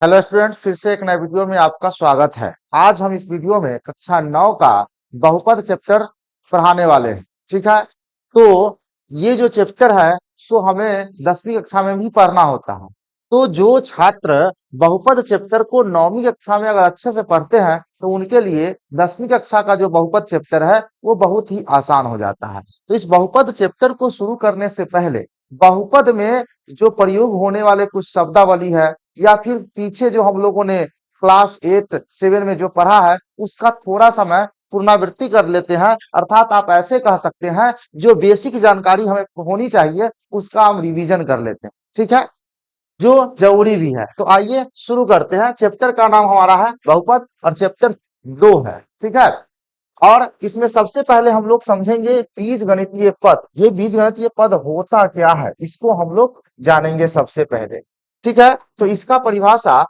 Hello students, फिर से एक नए वीडियो में आपका स्वागत है। आज हम इस वीडियो में कक्षा 9 का बहुपद चैप्टर पढ़ाने वाले हैं। ठीक है, तो ये जो चैप्टर है सो हमें 10वीं कक्षा में भी पढ़ना होता है। तो जो छात्र बहुपद चैप्टर को 9वीं कक्षा में अगर अच्छे से पढ़ते हैं तो उनके लिए 10वीं कक्षा का जो बहुपद चैप्टर है वो बहुत ही आसान हो जाता है। तो इस बहुपद चैप्टर को शुरू करने से पहले बहुपद में जो प्रयोग होने वाले कुछ शब्दावली है या फिर पीछे जो हम लोगों ने क्लास 8 7 में जो पढ़ा है उसका थोड़ा सा मैं पुनरावृत्ति कर लेते हैं। अर्थात आप ऐसे कह सकते हैं जो बेसिक जानकारी हमें होनी चाहिए उसका हम रिवीजन कर लेते हैं। ठीक है, जो जरूरी भी है। तो आइए शुरू करते हैं। चैप्टर का नाम हमारा है बहुपद और चैप्टर 2 है। ठीक है, और इसमें सबसे पहले हम लोग समझेंगे बीजगणितीय पद। ये बीजगणितीय पद होता क्या है इसको हम लोग जानेंगे सबसे पहले। ठीक है, तो इसका परिभाषा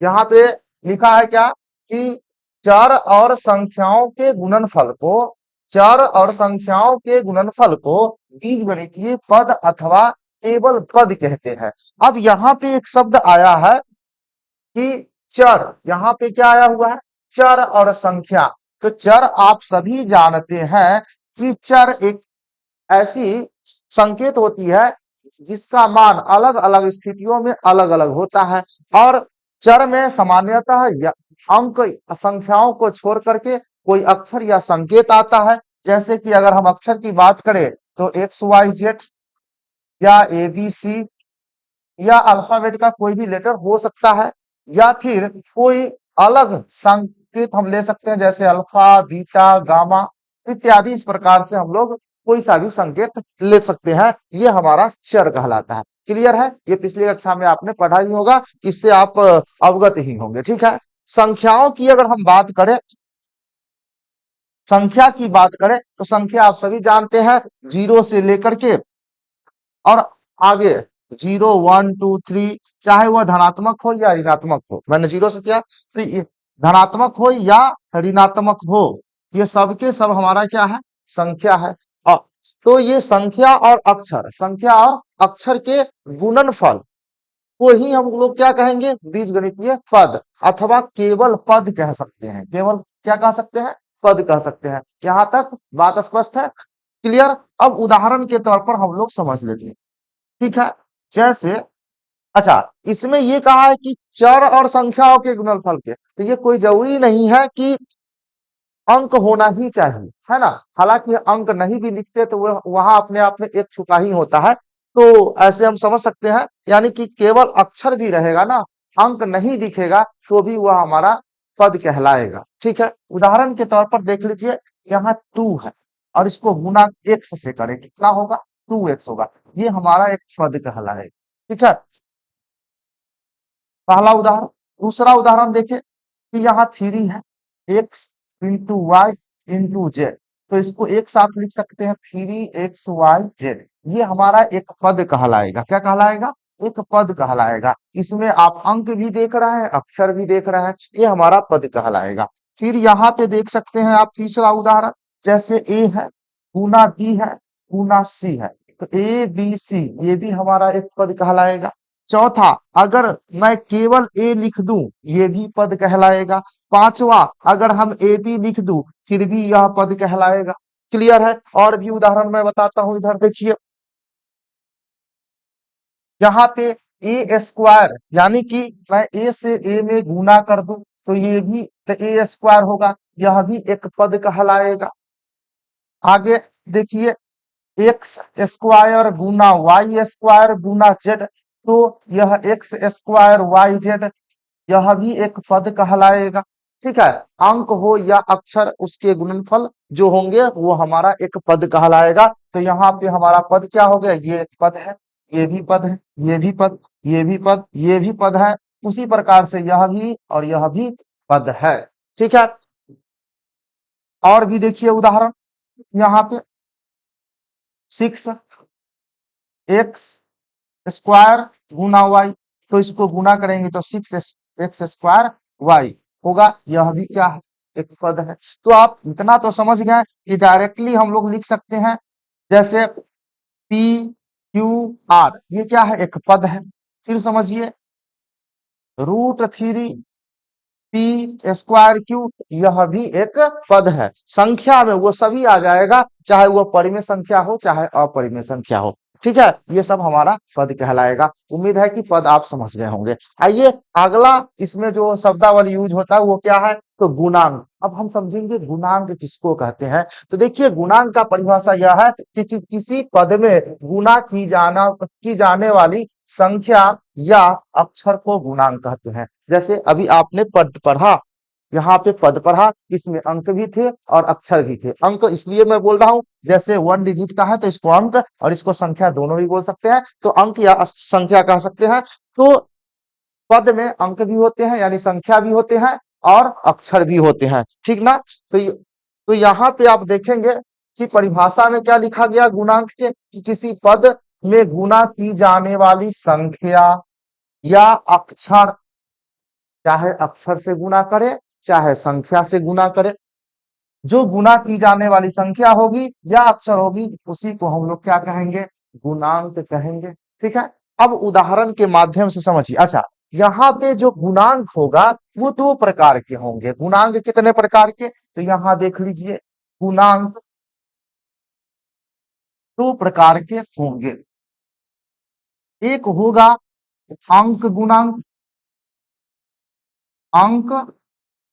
यहाँ पे लिखा है क्या कि चर और संख्याओं के गुणनफल को चर और संख्याओं के गुणनफल को बीजगणितीय पद अथवा केवल पद कहते हैं। अब यहाँ पे एक शब्द आया है कि चर, यहाँ पे क्या आया हुआ है? चर और संख्या। तो चर आप सभी जानते हैं कि चर एक ऐसी संकेत होती है जिसका मान अलग अलग स्थितियों में अलग अलग होता है। और चर में सामान्यतः अंक संख्याओं को छोड़ करके कोई अक्षर या संकेत आता है। जैसे कि अगर हम अक्षर की बात करें तो एक्स वाई जेड या ए बी सी या अल्फाबेट का कोई भी लेटर हो सकता है, या फिर कोई अलग संकेत हम ले सकते हैं जैसे अल्फा बीटा गामा इत्यादि। इस प्रकार से हम लोग कोई सा भी संकेत ले सकते हैं। ये हमारा चर कहलाता है। क्लियर है? ये पिछली कक्षा में आपने पढ़ा ही होगा, इससे आप अवगत ही होंगे। ठीक है, संख्याओं की अगर हम बात करें, संख्या की बात करें तो संख्या आप सभी जानते हैं जीरो से लेकर के और आगे 0 1 2 3, चाहे वह धनात्मक हो या ऋणात्मक हो। मैंने जीरो से किया तो ये धनात्मक हो या ऋणात्मक हो, ये सबके सब हमारा क्या है? संख्या है। और तो ये संख्या और अक्षर, संख्या और अक्षर के गुणनफल को ही हम लोग क्या कहेंगे? बीजगणितीय पद अथवा केवल पद कह सकते हैं। केवल क्या कह सकते हैं? पद कह सकते हैं। यहां तक बात स्पष्ट है? क्लियर? अब उदाहरण के तौर पर हम लोग समझ लेते हैं। ठीक है, जैसे अच्छा, इसमें ये कहा है कि चर और संख्याओं के गुणनफल के, तो ये कोई जरूरी नहीं है कि अंक होना ही चाहिए, है ना। हालांकि अंक नहीं भी लिखते तो वह वहां अपने आप में एक छुपा ही होता है। तो ऐसे हम समझ सकते हैं, यानी कि केवल अक्षर भी रहेगा ना, अंक नहीं दिखेगा तो भी वह हमारा पद कहलाएगा। ठीक है, उदाहरण के तौर पर देख लीजिए, यहाँ 2 है और इसको गुना x से करें, कितना होगा? 2x होगा। ये हमारा एक पद कहलाएगा। ठीक है, पहला उदाहरण। दूसरा उदाहरण देखें कि यहाँ 3 है, x into Y into Z, तो इसको एक साथ लिख सकते हैं 3xyz। ये हमारा एक पद कहलाएगा। क्या कहलाएगा? एक पद कहलाएगा। इसमें आप अंक भी देख रहे हैं, अक्षर भी देख रहे हैं, ये हमारा पद कहलाएगा। फिर यहाँ पे देख सकते हैं आप तीसरा उदाहरण, जैसे a है गुना b है गुना c है, तो ए बी सी ये भी हमारा एक पद कहलाएगा। चौथा, अगर मैं केवल ए लिख दूं ये भी पद कहलाएगा। पांचवा, अगर हम ए बी लिख दूं फिर भी यह पद कहलाएगा। क्लियर है? और भी उदाहरण मैं बताता हूं, इधर देखिए, यहाँ पे ए स्क्वायर, यानी कि मैं ए से ए में गुना कर दूं तो ये भी तो ए स्क्वायर होगा, यह भी एक पद कहलाएगा। आगे देखिए, एक्स स्क्वायर गुना वाई स्क्वायर गुना जेड, तो यह एक्स स्क्वायर वाई जेड, यह भी एक पद कहलाएगा। ठीक है, अंक हो या अक्षर उसके गुणनफल जो होंगे वो हमारा एक पद कहलाएगा। तो यहाँ पे हमारा पद क्या हो गया? ये एक पद है, ये भी पद है, ये भी पद, ये भी पद, ये भी पद है। उसी प्रकार से यह भी और यह भी पद है। ठीक है, और भी देखिए उदाहरण, यहाँ पे 6x स्क्वायर गुना वाई, तो इसको गुना करेंगे तो 6x स्क्वायर वाई होगा, यह भी क्या है? एक पद है। तो आप इतना तो समझ गए कि डायरेक्टली हम लोग लिख सकते हैं, जैसे पी क्यू आर, ये क्या है? एक पद है। फिर समझिए, √3 पी स्क्वायर क्यू, यह भी एक पद है। संख्या में वो सभी आ जाएगा, चाहे वो परिमेय संख्या हो चाहे अपरिमेय संख्या हो। ठीक है, ये सब हमारा पद कहलाएगा। उम्मीद है कि पद आप समझ गए होंगे। आइए अगला, इसमें जो शब्दावली यूज होता है वो क्या है, तो गुणांक। अब हम समझेंगे गुणांक किसको कहते हैं। तो देखिए, गुणांक का परिभाषा यह है कि किसी पद में गुणा की जाने वाली संख्या या अक्षर को गुणांक कहते हैं। जैसे अभी आपने पद पढ़ा, यहाँ पे पद पढ़ा, इसमें अंक भी थे और अक्षर भी थे। अंक इसलिए मैं बोल रहा हूँ, जैसे 1 डिजिट का है तो इसको अंक और इसको संख्या दोनों भी बोल सकते हैं, तो अंक या संख्या कह सकते हैं। तो पद में अंक भी होते हैं यानी संख्या भी होते हैं और अक्षर भी होते हैं, ठीक ना। तो यहाँ पे आप देखेंगे कि परिभाषा में क्या लिखा गया गुणांक के, कि किसी पद में गुणा की जाने वाली संख्या या अक्षर, चाहे अक्षर से गुणा करे चाहे संख्या से गुणा करे, जो गुणा की जाने वाली संख्या होगी या अक्षर होगी उसी को हम लोग क्या कहेंगे, गुणांक कहेंगे। ठीक है, अब उदाहरण के माध्यम से समझिए। अच्छा, यहाँ पे जो गुणांक होगा वो दो प्रकार के होंगे। गुणांक कितने प्रकार के, तो यहाँ देख लीजिए, गुणांक दो प्रकार के होंगे। एक होगा अंक गुणांक, अंक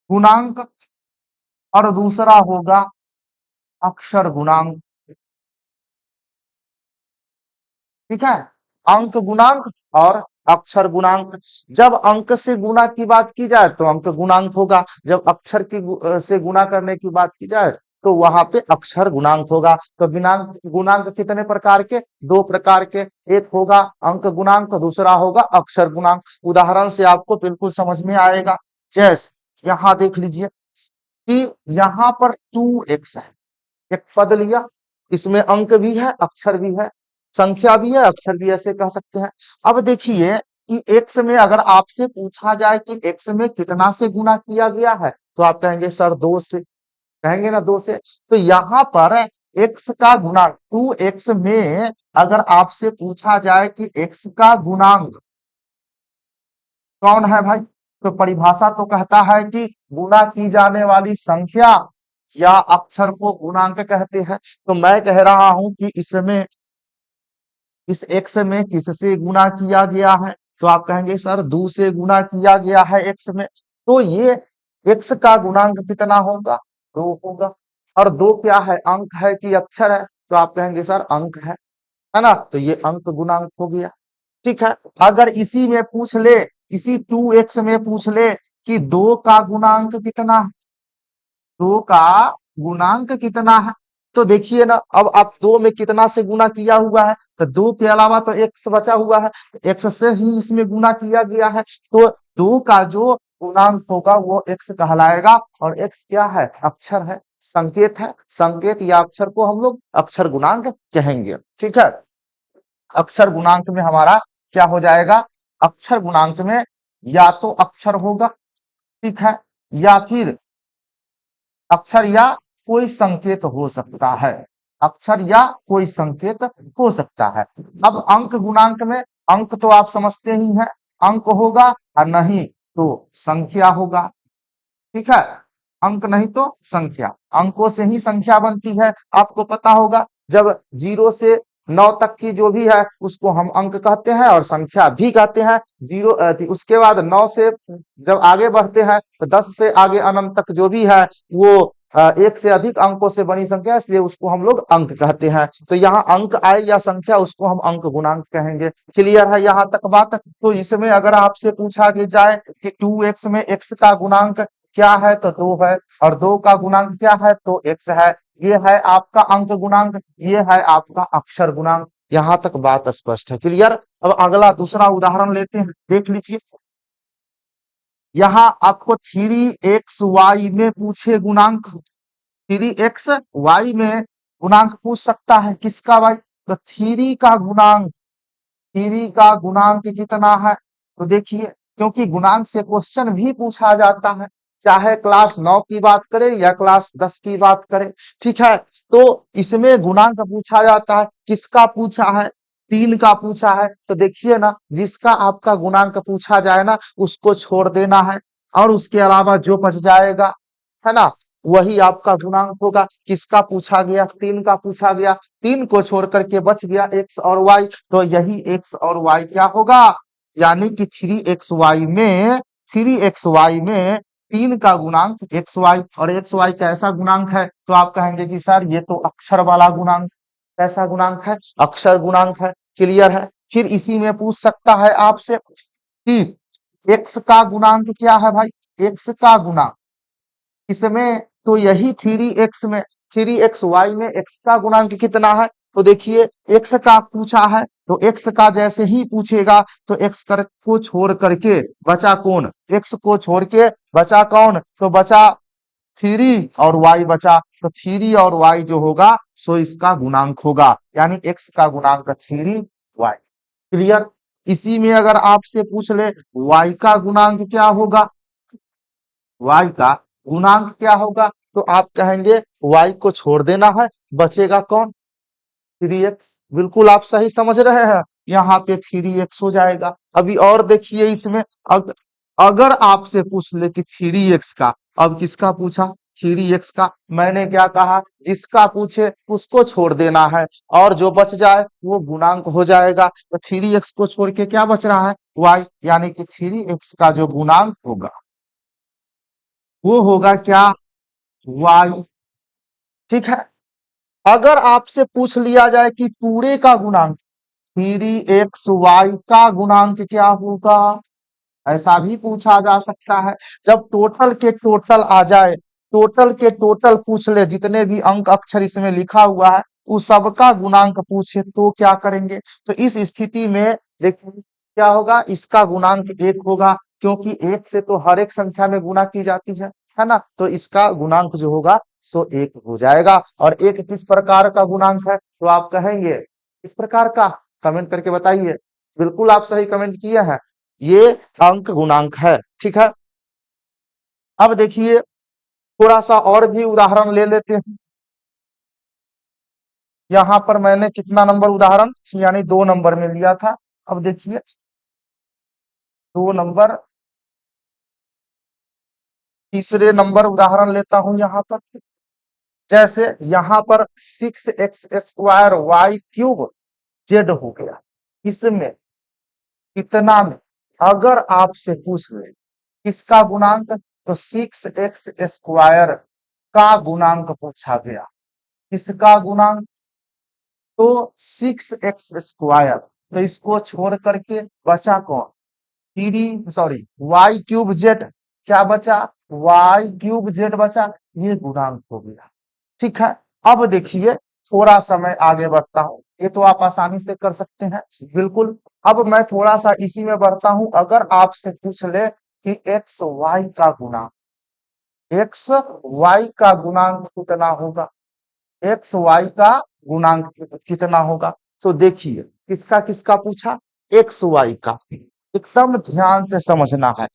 गुणांक, और दूसरा होगा अक्षर गुणांक। ठीक है, अंक गुणांक और अक्षर गुणांक। जब अंक से गुणा की बात की जाए तो अंक गुणांक होगा, जब अक्षर से गुणा करने की बात की जाए तो वहां पे अक्षर गुणांक होगा। तो गुणांक गुणांक कितने प्रकार के, दो प्रकार के। एक होगा अंक गुणांक, दूसरा होगा अक्षर गुणांक। उदाहरण से आपको बिल्कुल समझ में आएगा। जैसे यहाँ देख लीजिए कि यहाँ पर 2x है, एक पद लिया, इसमें अंक भी है अक्षर भी है, संख्या भी है अक्षर भी, ऐसे कह सकते हैं। अब देखिए कि x में अगर आपसे पूछा जाए कि x में कितना से गुणा किया गया है, तो आप कहेंगे सर 2 से, कहेंगे ना 2 से। तो यहाँ पर x का गुणांक 2x में अगर आपसे पूछा जाए कि x का गुणांक कौन है भाई, तो परिभाषा तो कहता है कि गुणा की जाने वाली संख्या या अक्षर को गुणांक कहते हैं। तो मैं कह रहा हूं कि इसमें इस x में किससे गुणा किया गया है, तो आप कहेंगे सर 2 से गुणा किया गया है x में। तो ये x का गुणांक कितना होगा, 2 होगा। और 2 क्या है, अंक है कि अक्षर है, तो आप कहेंगे सर अंक है ना। तो ये अंक गुणांक हो गया। ठीक है, अगर इसी में पूछ ले, इसी 2x में पूछ ले कि 2 का गुणांक कितना है, 2 का गुणांक कितना है, तो देखिए ना, अब आप 2 में कितना से गुणा किया हुआ है, तो 2 के अलावा तो x बचा हुआ है, x से ही इसमें गुणा किया गया है। तो 2 का जो गुणांक होगा वो x कहलाएगा। और x क्या है, अक्षर है, संकेत है। संकेत या अक्षर को हम लोग अक्षर गुणांक कहेंगे। ठीक है, अक्षर गुणांक में हमारा क्या हो जाएगा, अक्षर गुणांक में या तो अक्षर होगा, ठीक है, या फिर अक्षर या कोई संकेत हो सकता है, अक्षर या कोई संकेत हो सकता है। अब अंक गुणांक में अंक तो आप समझते ही हैं, अंक होगा और नहीं तो संख्या होगा। ठीक है, अंक नहीं तो संख्या, अंकों से ही संख्या बनती है, आपको पता होगा। जब 0 से 9 तक की जो भी है उसको हम अंक कहते हैं और संख्या भी कहते हैं। उसके बाद 9 से जब आगे बढ़ते हैं तो 10 से आगे अनंत तक जो भी है वो एक से अधिक अंकों से बनी संख्या, इसलिए उसको हम लोग अंक कहते हैं। तो यहाँ अंक आए या संख्या, उसको हम अंक गुणांक कहेंगे। क्लियर है यहाँ तक बात। तो इसमें अगर आपसे पूछा जाए कि 2x में x का गुणांक क्या है, तो 2 है, और 2 का गुणांक क्या है, तो x है। ये है आपका अंक गुणांक, ये है आपका अक्षर गुणांक। यहाँ तक बात स्पष्ट है, क्लियर। अब अगला दूसरा उदाहरण लेते हैं, देख लीजिए। यहाँ आपको 3xy में पूछे गुणांक, 3xy में गुणांक पूछ सकता है, किसका भाई, तो 3 का गुणांक, 3 का गुणांक कितना है। तो देखिए, क्योंकि गुणांक से क्वेश्चन भी पूछा जाता है, चाहे क्लास 9 की बात करें या क्लास 10 की बात करें। ठीक है, तो इसमें गुणांक पूछा जाता है, किसका पूछा है, 3 का पूछा है तो देखिए ना, जिसका आपका गुणांक पूछा जाए ना उसको छोड़ देना है, और उसके अलावा जो बच जाएगा, है ना, वही आपका गुणांक होगा। किसका पूछा गया? 3 का पूछा गया। 3 को छोड़ करके बच गया एक्स और वाई, तो यही एक्स और वाई क्या होगा? यानी कि 3xy में 3 का गुणांक एक्स वाई, और एक्स वाई कैसा गुणांक है? तो आप कहेंगे कि सर ये तो अक्षर वाला गुणांक। कैसा गुणांक है? अक्षर गुणांक है। क्लियर है? फिर इसी में पूछ सकता है आपसे कि एक्स का गुणांक क्या है भाई? एक्स का गुणांक इसमें तो यही 3x में, 3xy में एक्स का गुणांक कितना है? तो देखिए, एक्स का पूछा है तो एक्स का जैसे ही पूछेगा तो एक्स को छोड़ करके बचा कौन? एक्स को छोड़ के बचा कौन? तो बचा 3 और वाई बचा, तो 3 और वाई जो होगा सो इसका गुणांक होगा, यानी एक्स का गुणांक 3y। क्लियर? इसी में अगर आपसे पूछ ले वाई का गुणांक क्या होगा, y का गुणांक क्या होगा, तो आप कहेंगे y को छोड़ देना है, बचेगा कौन? 3x। बिल्कुल आप सही समझ रहे हैं, यहाँ पे 3x हो जाएगा। अभी और देखिए इसमें, अगर आपसे पूछ ले कि 3x का, अब किसका पूछा? 3x का। मैंने क्या कहा? जिसका पूछे उसको छोड़ देना है, और जो बच जाए वो गुणांक हो जाएगा। तो 3x को छोड़ के क्या बच रहा है? y, यानी कि 3x का जो गुणांक होगा वो होगा क्या? y। ठीक है? अगर आपसे पूछ लिया जाए कि पूरे का गुणांक, 3xy का गुणांक क्या होगा, ऐसा भी पूछा जा सकता है। जब टोटल के टोटल आ जाए, टोटल के टोटल पूछ ले, जितने भी अंक अक्षर इसमें लिखा हुआ है उस सबका गुणांक पूछे तो क्या करेंगे? तो इस स्थिति में देखिए क्या होगा, इसका गुणांक 1 होगा, क्योंकि 1 से तो हर एक संख्या में गुणा की जाती है ना, तो इसका गुणांक जो होगा सो 1 हो जाएगा। और 1 किस प्रकार का गुणांक है? तो आप कहेंगे इस प्रकार का। कमेंट करके बताइए। बिल्कुल आप सही कमेंट किए हैं, ये अंक गुणांक है। ठीक है? अब देखिए थोड़ा सा और भी उदाहरण ले लेते हैं। यहाँ पर मैंने कितना नंबर उदाहरण, यानी 2 नंबर में लिया था। अब देखिए 2 नंबर, तीसरे नंबर उदाहरण लेता हूं यहाँ पर। जैसे यहाँ पर 6x² y³ हो गया, इसमें कितना में, अगर आपसे पूछ ले किसका गुणांक, तो 6x² का गुणांक पूछा गया। किसका गुणांक? तो 6x², तो इसको छोड़ करके बचा कौन? 3 y³ क्या बचा? y³ बचा, ये गुणांक हो गया। ठीक है? अब देखिए थोड़ा सा मैं आगे बढ़ता हूं, ये तो आप आसानी से कर सकते हैं। बिल्कुल। अब मैं थोड़ा सा इसी में बढ़ता हूं, अगर आपसे पूछ ले कि एक्स वाई का गुणांक, एक्स वाई का गुणांक कितना होगा, एक्स वाई का गुणांक कितना होगा, तो देखिए किसका किसका पूछा? एक्स वाई का। एकदम ध्यान से समझना है।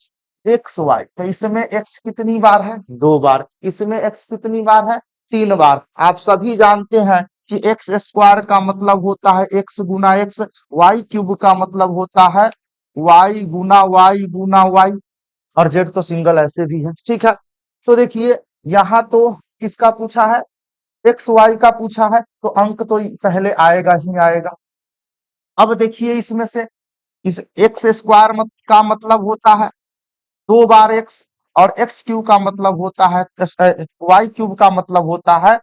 एक्स वाई, तो इसमें एक्स कितनी बार है? 2 बार। इसमें एक्स कितनी बार है? 3 बार। आप सभी जानते हैं कि x² का मतलब होता है एक्स गुना एक्स, y³ का मतलब होता है y गुना y, और जेड तो सिंगल ऐसे भी है। ठीक है? तो देखिए यहाँ तो किसका पूछा है? एक्स वाई का पूछा है, तो अंक तो पहले आएगा ही आएगा। अब देखिए इसमें से, इस x² का मतलब होता है 2 बार एक्स, और x³ का मतलब होता है, y³ का मतलब होता है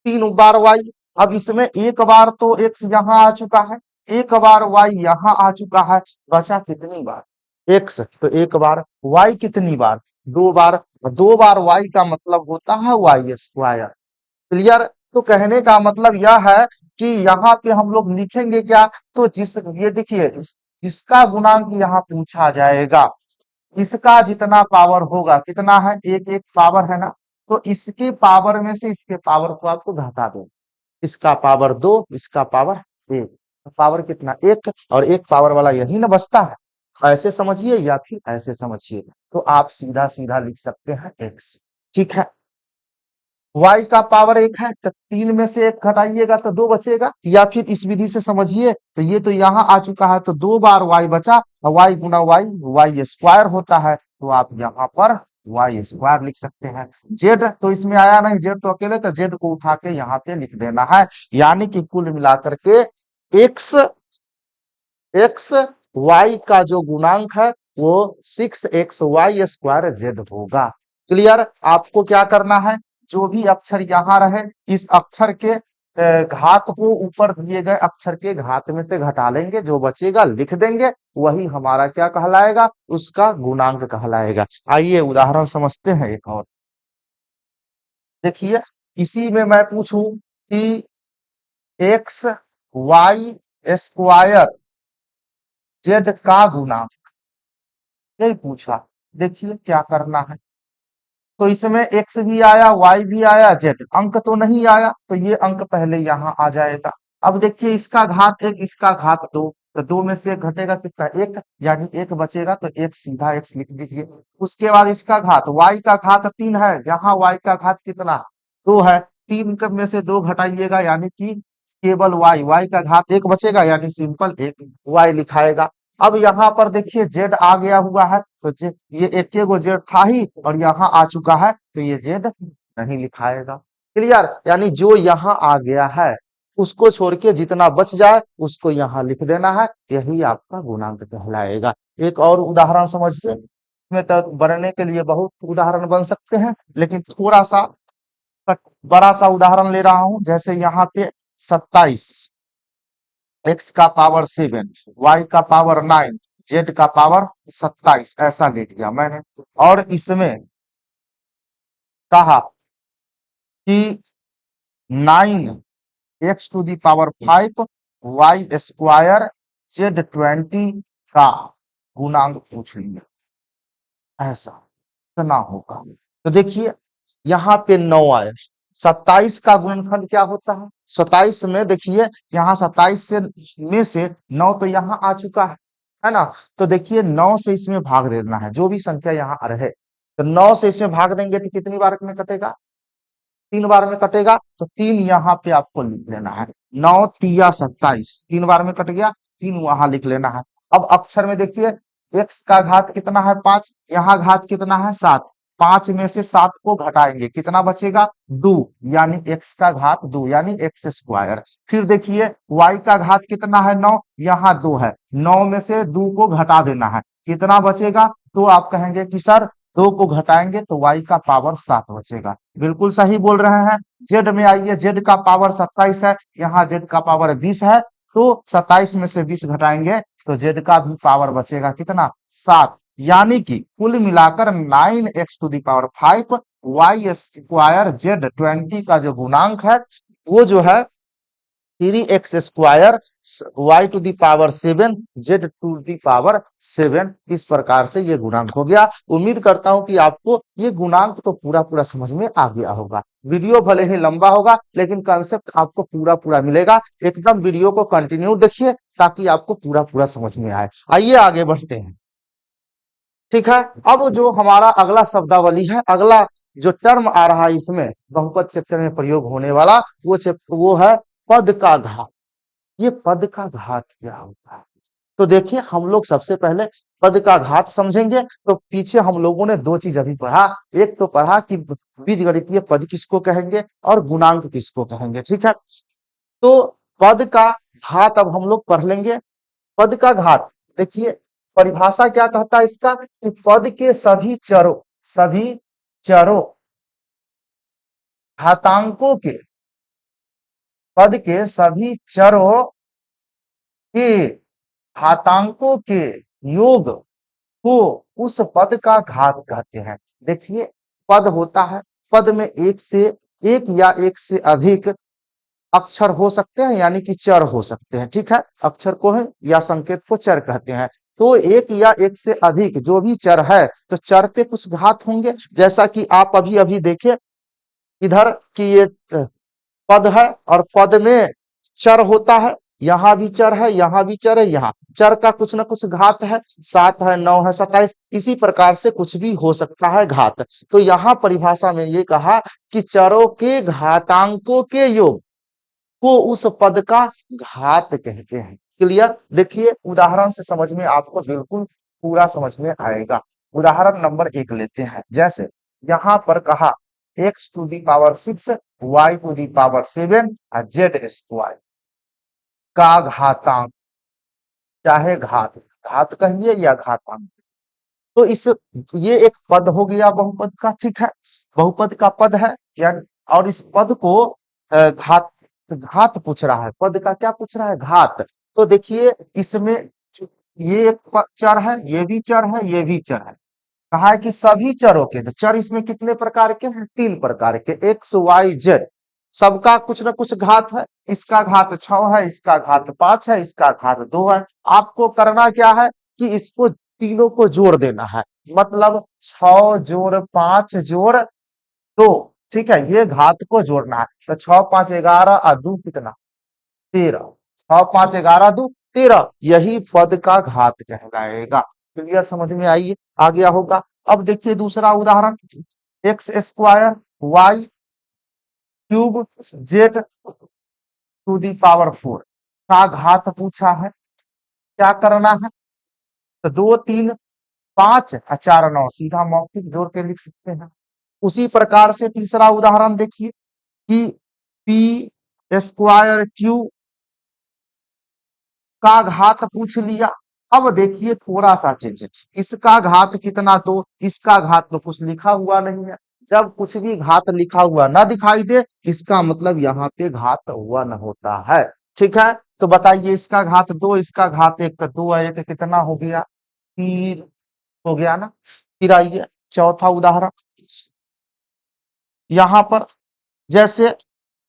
3 बार वाई। अब इसमें 1 बार तो एक्स यहाँ आ चुका है, 1 बार वाई यहाँ आ चुका है, बचा कितनी बार? एक्स, तो 1 बार। वाई कितनी बार? 2 बार। 2 बार वाई का मतलब होता है y²। क्लियर? तो कहने का मतलब यह है कि यहाँ पे हम लोग लिखेंगे क्या, तो ये देखिए जिसका गुणांक यहाँ पूछा जाएगा, इसका जितना पावर होगा, कितना है? एक एक पावर है ना, तो इसके पावर में से इसके पावर को आपको घटा दो। इसका पावर 2, इसका पावर 1, पावर कितना? 1, और 1 पावर वाला यही ना बचता है। ऐसे समझिए या फिर ऐसे समझिए, तो आप सीधा सीधा लिख सकते हैं एक्स। ठीक है? y का पावर 1 है तो 3 में से 1 घटाइएगा तो 2 बचेगा, या फिर इस विधि से समझिए तो ये तो यहाँ आ चुका है तो 2 बार y बचा, और y गुना y स्क्वायर होता है, तो आप यहाँ पर y स्क्वायर लिख सकते हैं। z तो इसमें आया नहीं, z तो अकेले, तो z को उठा के यहाँ पे लिख देना है, यानी कि कुल मिलाकर के x x y का जो गुणांक है वो 6xy स्क्वायर z होगा। क्लियर? आपको क्या करना है, जो भी अक्षर यहाँ रहे इस अक्षर के घात को ऊपर दिए गए अक्षर के घात में से घटा लेंगे, जो बचेगा लिख देंगे, वही हमारा क्या कहलाएगा, उसका गुणांक कहलाएगा। आइए उदाहरण समझते हैं एक और। देखिए, इसी में मैं पूछूं कि एक्स वाई स्क्वायर जेड का गुणांक, यही पूछा। देखिए क्या करना है, तो इसमें एक्स भी आया, वाई भी आया, जेड अंक तो नहीं आया, तो ये अंक पहले यहाँ आ जाएगा। अब देखिए इसका घात 1, इसका घात 2, तो 2 में से 1 घटेगा कितना, 1, यानी 1 बचेगा, तो 1 सीधा x लिख दीजिए। उसके बाद इसका घात, y का घात 3 है, यहाँ y का घात कितना, 2 है, 3 में से 2 घटाइएगा, यानी कि केवल y का घात 1 बचेगा, यानी सिंपल 1 y लिखाएगा। अब यहाँ पर देखिए जेड आ गया हुआ है, तो ये एक गो जेड था ही और यहाँ आ चुका है, तो ये जेड नहीं लिखाएगा। क्लियर? यानी जो यहाँ आ गया है उसको छोड़ के जितना बच जाए उसको यहाँ लिख देना है, यही आपका गुणांक कहलाएगा। एक और उदाहरण समझिए, इसमें तो बनने के लिए बहुत उदाहरण बन सकते हैं, लेकिन थोड़ा सा बड़ा सा उदाहरण ले रहा हूं। जैसे यहाँ पे 27, x का पावर 7, y का पावर 9, z का पावर 27, ऐसा ले लिया मैंने। और इसमें कहा कि 9x to the power 5 y square z 20 का गुणांक पूछ लिया, ऐसा इतना होगा। तो देखिए यहाँ पे 9 आए, 27 का गुणनखंड क्या होता है, 27 में देखिए यहाँ 27 से 9 तो यहाँ आ चुका है ना, तो देखिए 9 से इसमें भाग देना है, जो भी संख्या यहाँ रहे, तो 9 से इसमें भाग देंगे तो कितनी बार में कटेगा, 3 बार में कटेगा, तो 3 यहाँ पे आपको लिख लेना है। 9 तिया 27, 3 बार में कट गया, 3 वहां लिख लेना है। अब अक्षर में देखिए x का घात कितना है, 5, यहाँ घात कितना है, 7, 5 में से 7 को घटाएंगे, कितना बचेगा, 2, यानी x का घात 2, यानी x स्क्वायर। फिर देखिए y का घात कितना है, 9, यहाँ 2 है, 9 में से 2 को घटा देना है, कितना बचेगा, तो आप कहेंगे कि सर 2 को घटाएंगे तो y का पावर 7 बचेगा। बिल्कुल सही बोल रहे हैं। जेड में आइए, जेड का पावर 27 है, यहाँ जेड का पावर 20 है, तो 27 में से 20 घटाएंगे तो जेड का भी पावर बचेगा कितना, 7, यानी कि कुल मिलाकर 9x to the power 5 y square Z 20 का जो गुणांक है वो जो है 3x square y to the power 7 z to the power 7, इस प्रकार से ये गुणांक हो गया। उम्मीद करता हूं कि आपको ये गुणांक तो पूरा पूरा समझ में आ गया होगा। वीडियो भले ही लंबा होगा लेकिन कंसेप्ट आपको पूरा पूरा मिलेगा। एकदम वीडियो को कंटिन्यू देखिए ताकि आपको पूरा पूरा समझ में आए। आइए आगे बढ़ते हैं। ठीक है, अब जो हमारा अगला शब्दावली है, अगला जो टर्म आ रहा है इसमें बहुपद चैप्टर में प्रयोग होने वाला वो है पद का घात। ये पद का घात क्या होता है, तो देखिए हम लोग सबसे पहले पद का घात समझेंगे। तो पीछे हम लोगों ने 2 चीज अभी पढ़ा, एक तो पढ़ा कि बीजगणितीय पद किसको कहेंगे और गुणांक किसको कहेंगे। ठीक है, तो पद का घात अब हम लोग पढ़ लेंगे। पद का घात देखिए परिभाषा क्या कहता है इसका, कि पद के सभी चरों घातांकों के, पद के सभी चरों के घातांकों के योग को उस पद का घात कहते हैं। देखिए पद होता है, पद में एक या एक से अधिक अक्षर हो सकते हैं, यानी कि चर हो सकते हैं। ठीक है, अक्षर को है या संकेत को चर कहते हैं। तो एक या एक से अधिक जो भी चर है तो चर पे कुछ घात होंगे, जैसा कि आप अभी अभी देखे इधर कि ये पद है और पद में चर होता है, यहाँ भी चर है, यहाँ भी चर है, यहाँ चर का कुछ ना कुछ घात है, 7 है, 9 है, 27, इसी प्रकार से कुछ भी हो सकता है घात। तो यहाँ परिभाषा में ये कहा कि चरों के घातांकों के योग को उस पद का घात कहते हैं। क्लियर? देखिए उदाहरण से समझ में आपको बिल्कुल पूरा समझ में आएगा। उदाहरण नंबर 1 लेते हैं। जैसे यहाँ पर कहा x to the power 6 y to the power 7 और z स्क्वायर का घातांक, चाहे घात कहिए या घातांक। तो इस ये एक पद हो गया बहुपद का, ठीक है, बहुपद का पद है यानी, और इस पद को घात घात पूछ रहा है, पद का क्या पूछ रहा है? घात। तो देखिए इसमें ये एक चर है, ये भी चर है, ये भी चर है। कहा है कि सभी चरों के, तो चर इसमें कितने प्रकार के हैं? 3 प्रकार के, एक्स वाई जेड, सबका कुछ ना कुछ घात है। इसका घात 6 है, इसका घात 5 है, इसका घात 2 है। आपको करना क्या है कि इसको तीनों को जोड़ देना है, मतलब 6 जोड़ 5 जोड़ 2, ठीक है, ये घात को जोड़ना है। तो 6 5 11 और 2 कितना? 13। 6 5 11 2 13, यही पद का घात कहलाएगा। क्लियर? समझ में आइए आ गया होगा। अब देखिए दूसरा उदाहरण, X square Y cube Z to the power 4 का घात पूछा है। क्या करना है? तो 2 3 5 और 4 9, सीधा मौखिक जोड़ के लिख सकते हैं। उसी प्रकार से तीसरा उदाहरण देखिए कि पी स्क्वायर क्यू का घात पूछ लिया। अब देखिए थोड़ा सा चेंज, इसका घात कितना? 2, इसका घात तो कुछ लिखा हुआ नहीं है। जब कुछ भी घात लिखा हुआ ना दिखाई दे, इसका मतलब यहाँ पे घात 1 होता है। ठीक है, तो बताइए इसका घात 2, इसका घात 1, तो 2 1 कितना हो गया? 3 हो गया ना। फिर आइए चौथा उदाहरण, यहाँ पर जैसे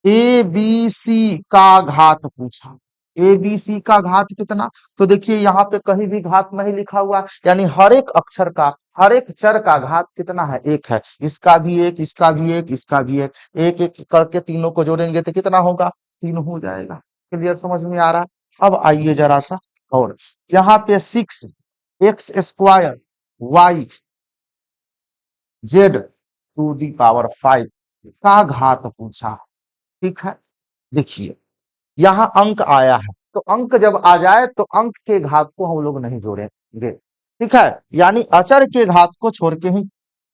ए बी सी का घात पूछा। ए बी सी का घात कितना? तो देखिए यहाँ पे कहीं भी घात नहीं लिखा हुआ, यानी हर एक अक्षर का, हर एक चर का घात कितना है? 1 है। इसका भी 1, इसका भी 1, इसका भी 1, एक एक करके तीनों को जोड़ेंगे तो कितना होगा? 3 हो जाएगा। क्लियर? समझ में आ रहा है? अब आइए जरा सा और, यहाँ पे 6 X square Y Z to the power 5 का घात पूछा। ठीक है, देखिए यहाँ अंक आया है, तो अंक जब आ जाए तो अंक के घात को हम लोग नहीं जोड़ेंगे। ठीक है, यानी अचर के घात को छोड़ के ही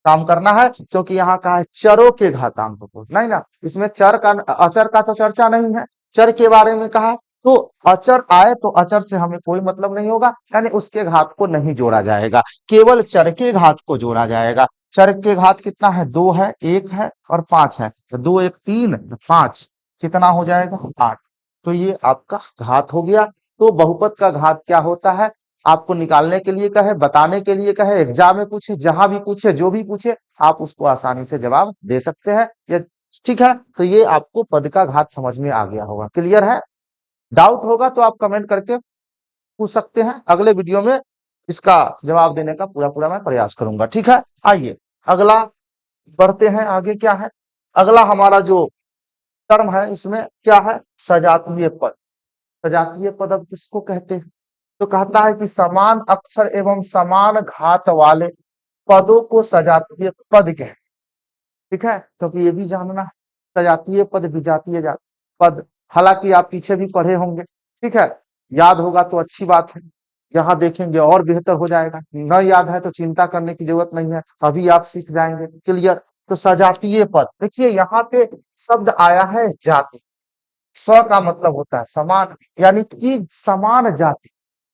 काम करना है, क्योंकि यहाँ कहा है चरों के घातांक को, नहीं ना, इसमें चर का, अचर का तो चर्चा नहीं है, चर के बारे में कहा है। तो अचर आए तो अचर से हमें कोई मतलब नहीं होगा, यानी उसके घात को नहीं जोड़ा जाएगा, केवल चर के घात को जोड़ा जाएगा। चर के घात कितना है? 2 है, 1 है और 5 है, तो 2 1 3 5, कितना हो जाएगा? 8। तो ये आपका घात हो गया। तो बहुपद का घात क्या होता है, आपको निकालने के लिए कहे, बताने के लिए कहे, एग्जाम में पूछे, जहां भी पूछे, जो भी पूछे, आप उसको आसानी से जवाब दे सकते हैं। ये ठीक है, तो ये आपको पद का घात समझ में आ गया होगा। क्लियर है? डाउट होगा तो आप कमेंट करके पूछ सकते हैं, अगले वीडियो में इसका जवाब देने का पूरा पूरा मैं प्रयास करूंगा। ठीक है, आइए अगला बढ़ते हैं आगे। क्या है अगला हमारा जो टर्म है, इसमें क्या है? सजातीय पद। सजातीय पद अब किसको कहते हैं? तो कहता है कि समान अक्षर एवं समान घात वाले पदों को सजातीय पद कहते हैं। ठीक है, क्योंकि ये भी जानना है, सजातीय पद विजातीय पद, हालांकि आप पीछे भी पढ़े होंगे। ठीक है, याद होगा तो अच्छी बात है, यहाँ देखेंगे और बेहतर हो जाएगा। न याद है तो चिंता करने की जरूरत नहीं है, अभी आप सीख जाएंगे। क्लियर? तो सजातीय पद, देखिए यहाँ पे शब्द आया है जाति। स का मतलब होता है समान, यानी कि समान जाति,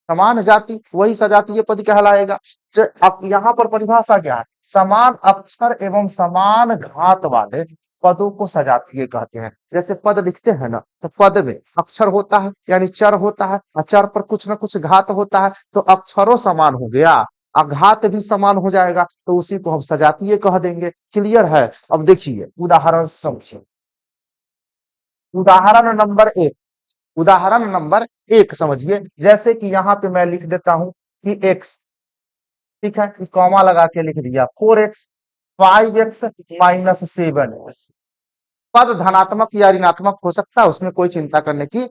समान जाति वही सजातीय पद कहलाएगा। तो अब यहाँ पर परिभाषा क्या है? समान अक्षर एवं समान घात वाले पदों को सजातीय कहते हैं। जैसे पद लिखते हैं ना, तो पद में अक्षर होता है, यानी चर होता है, और चर पर कुछ ना कुछ घात होता है, तो अक्षरों समान हो गया, अघात भी समान हो जाएगा, तो उसी को हम सजातीय कह देंगे। क्लियर है? अब देखिए उदाहरण से समझिए। उदाहरण नंबर 1, उदाहरण नंबर 1 समझिए। जैसे कि यहाँ पे मैं लिख देता हूं कि x, ठीक है, कॉमा लगा के लिख दिया 4x 5x माइनस 7x। पद धनात्मक या ऋणात्मक हो सकता है, उसमें कोई चिंता करने की